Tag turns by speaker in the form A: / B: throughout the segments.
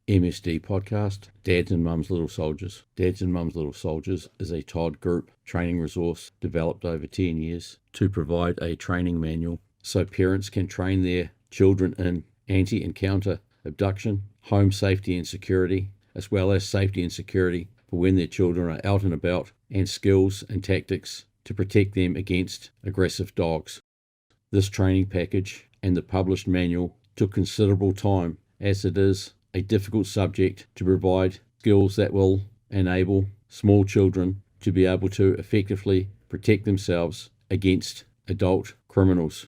A: MSD podcast, Dads and Mums Little Soldiers. Dads and Mums Little Soldiers is a Todd Group training resource developed over 10 years to provide a training manual so parents can train their children in anti-encounter abduction, home safety and security, as well as safety and security for when their children are out and about, and skills and tactics to protect them against aggressive dogs. This training package and the published manual took considerable time, as it is a difficult subject to provide skills that will enable small children to be able to effectively protect themselves against adult criminals.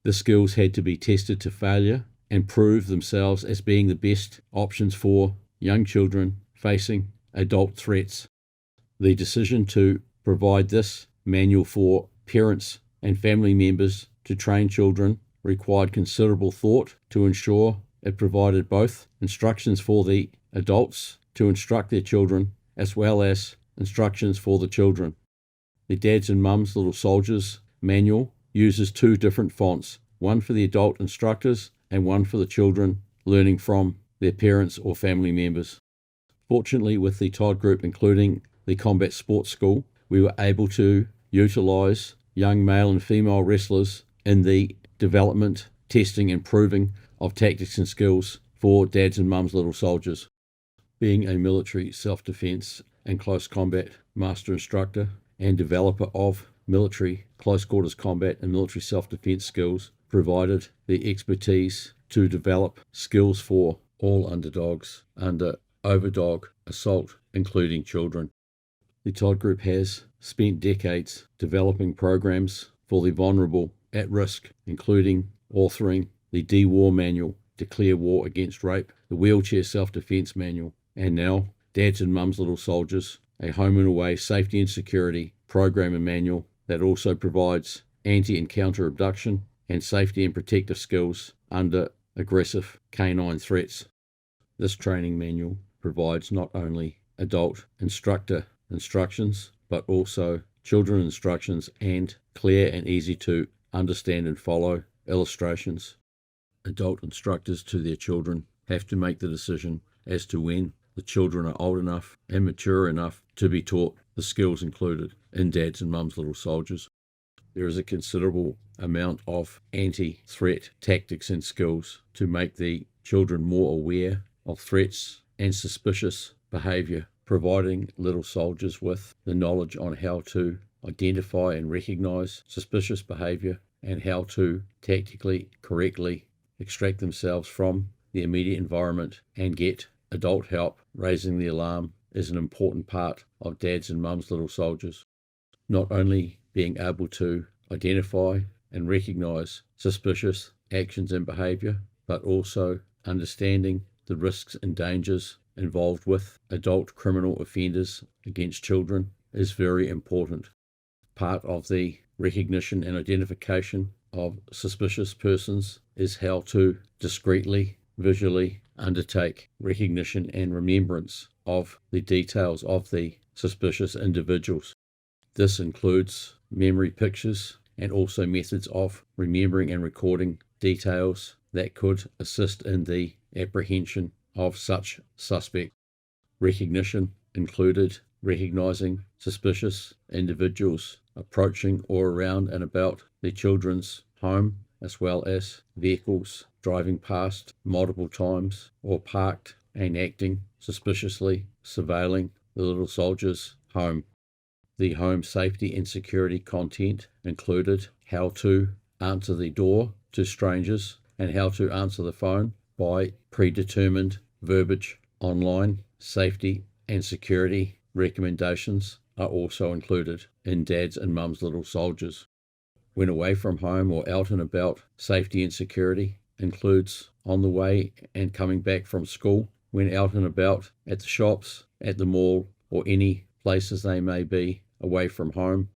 A: The skills had to be tested to failure and prove themselves as being the best options for young children facing adult threats. The decision to provide this manual for parents and family members to train children required considerable thought to ensure it provided both instructions for the adults to instruct their children as well as instructions for the children. The Dads and Mums Little Soldiers manual uses two different fonts, one for the adult instructors and one for the children learning from their parents or family members. Fortunately, with the Todd Group, including the Combat Sports School, we were able to utilize young male and female wrestlers in the development, testing and proving of tactics and skills for Dads and Mums Little Soldiers. Being a military self-defense and close combat master instructor and developer of military close quarters combat and military self-defense skills, provided the expertise to develop skills for all underdogs under overdog assault, including children. The Todd Group has spent decades developing programs for the vulnerable at risk, including authoring the D-War Manual, Declare War Against Rape, the Wheelchair Self-Defense Manual, and now Dads and Mums Little Soldiers, a home and away safety and security program and manual that also provides anti-encounter abduction and safety and protective skills under aggressive canine threats. This training manual provides not only adult instructor instructions, but also children instructions and clear and easy to understand and follow illustrations. Adult instructors to their children have to make the decision as to when the children are old enough and mature enough to be taught the skills included in Dads and Mums Little Soldiers. There is a considerable amount of anti-threat tactics and skills to make the children more aware of threats and suspicious behaviour, providing little soldiers with the knowledge on how to identify and recognise suspicious behaviour and how to tactically, correctly extract themselves from the immediate environment and get adult help. Raising the alarm is an important part of Dads and Mums Little Soldiers. Not only being able to identify and recognise suspicious actions and behaviour, but also understanding the risks and dangers involved with adult criminal offenders against children is very important. Part of the recognition and identification of suspicious persons is how to discreetly, visually undertake recognition and remembrance of the details of the suspicious individuals. This includes memory pictures and also methods of remembering and recording details that could assist in the apprehension of such suspect. Recognition included recognizing suspicious individuals approaching or around and about the children's home, as well as vehicles driving past multiple times or parked and acting suspiciously, surveilling the little soldiers' home. The home safety and security content included how to answer the door to strangers and how to answer the phone by predetermined verbiage. Online safety and security recommendations are also included in Dads and Mums Little Soldiers. When away from home or out and about, safety and security includes on the way and coming back from school, when out and about at the shops, at the mall, or any places they may be away from home.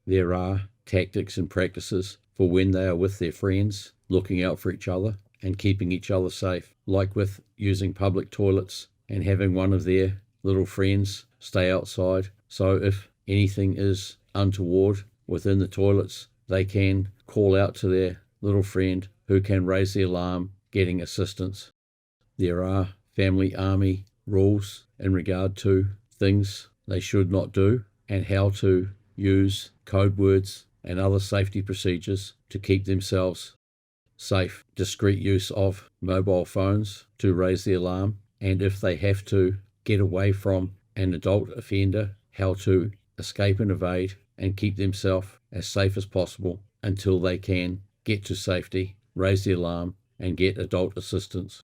A: There are tactics and practices for when they are with their friends, looking out for each other and keeping each other safe, like with using public toilets and having one of their little friends stay outside. So if anything is untoward within the toilets, they can call out to their little friend who can raise the alarm, getting assistance. There are family army rules in regard to things they should not do, and how to use code words and other safety procedures to keep themselves safe. Discreet use of mobile phones to raise the alarm, and if they have to get away from an adult offender, how to escape and evade and keep themselves as safe as possible until they can get to safety, raise the alarm, and get adult assistance.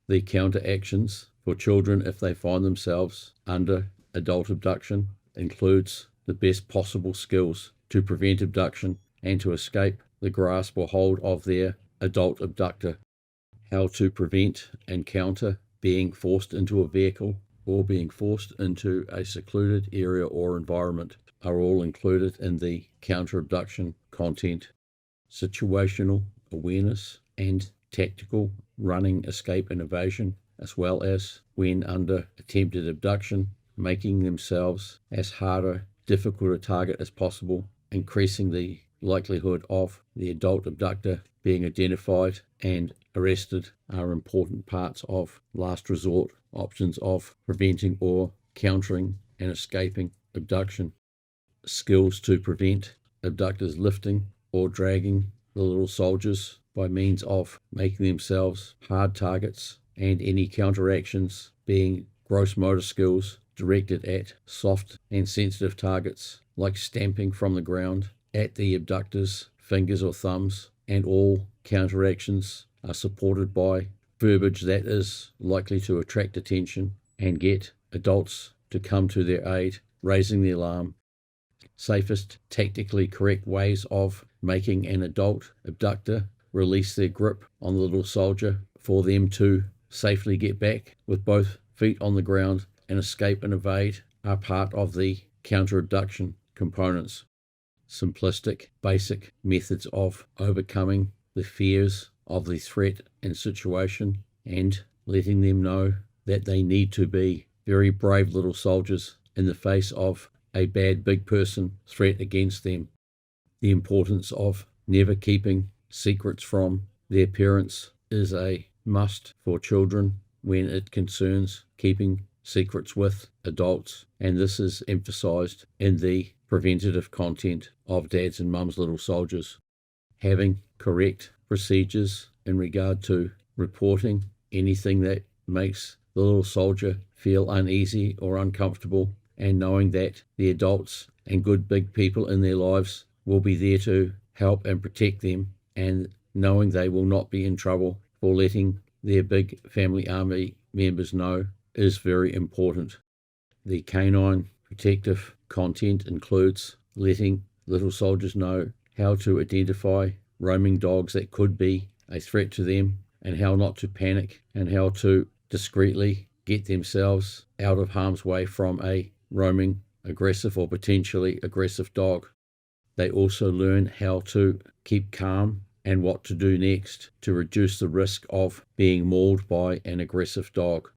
A: The counteractions for children if they find themselves under adult abduction includes the best possible skills to prevent abduction and to escape the grasp or hold of their adult abductor. How to prevent and counter being forced into a vehicle or being forced into a secluded area or environment are all included in the counter abduction content. Situational awareness and tactical running, escape and evasion, as well as when under attempted abduction, making themselves as harder, difficult a target as possible, increasing the likelihood of the adult abductor being identified and arrested are important parts of last resort options of preventing or countering and escaping abduction. Skills to prevent abductors lifting or dragging the little soldiers by means of making themselves hard targets, and any counteractions being gross motor skills directed at soft and sensitive targets like stamping from the ground at the abductor's fingers or thumbs, and all counteractions are supported by verbiage that is likely to attract attention and get adults to come to their aid, raising the alarm. Safest, tactically correct ways of making an adult abductor release their grip on the little soldier for them to safely get back with both feet on the ground and escape and evade are part of the counter-abduction components. Simplistic, basic methods of overcoming the fears of the threat and situation, and letting them know that they need to be very brave little soldiers in the face of a bad big person threat against them. The importance of never keeping secrets from their parents is a must for children when it concerns keeping secrets with adults, and this is emphasized in the preventative content of Dads and Mums Little Soldiers. Having correct procedures in regard to reporting anything that makes the little soldier feel uneasy or uncomfortable, and knowing that the adults and good big people in their lives will be there to help and protect them, and knowing they will not be in trouble for letting their big family army members know is very important. The canine protective content includes letting little soldiers know how to identify roaming dogs that could be a threat to them, and how not to panic, and how to discreetly get themselves out of harm's way from a roaming aggressive or potentially aggressive dog. They also learn how to keep calm and what to do next to reduce the risk of being mauled by an aggressive dog.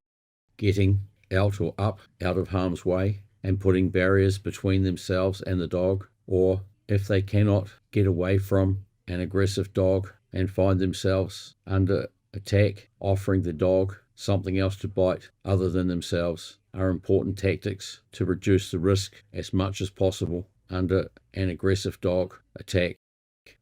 A: Getting out or up out of harm's way and putting barriers between themselves and the dog, or if they cannot get away from an aggressive dog and find themselves under attack, offering the dog something else to bite other than themselves are important tactics to reduce the risk as much as possible under an aggressive dog attack.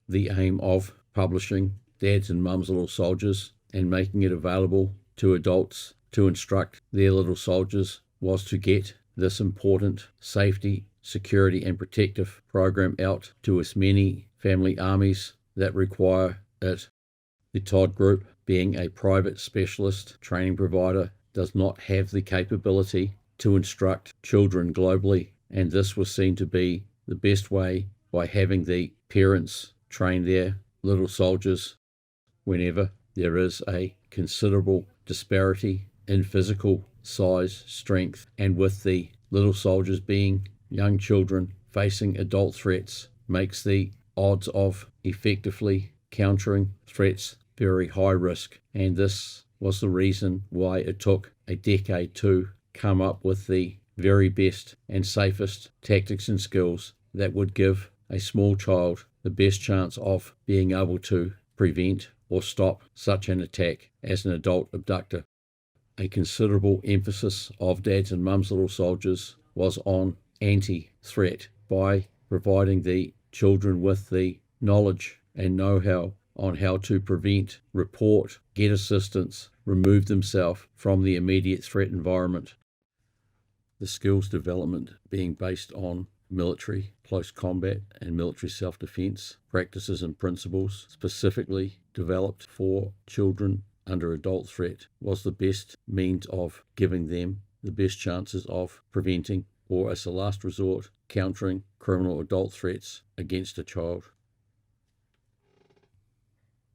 A: The aim of publishing Dads and Mums Little Soldiers and making it available to adults to instruct their little soldiers was to get this important safety, security and protective program out to as many family armies that require it. The Todd Group, being a private specialist training provider, does not have the capability to instruct children globally, and this was seen to be the best way by having the parents train their little soldiers. Whenever there is a considerable disparity in physical size, strength, and with the little soldiers being young children facing adult threats, makes the odds of effectively countering threats very high risk, and this was the reason why it took a decade to come up with the very best and safest tactics and skills that would give a small child the best chance of being able to prevent or stop such an attack as an adult abductor. A considerable emphasis of Dads and Mums Little Soldiers was on anti-threat by providing the children with the knowledge and know-how on how to prevent, report, get assistance, remove themselves from the immediate threat environment. The skills development being based on military, close combat, and military self-defense practices and principles specifically developed for children under adult threat was the best means of giving them the best chances of preventing, or as a last resort, countering criminal adult threats against a child.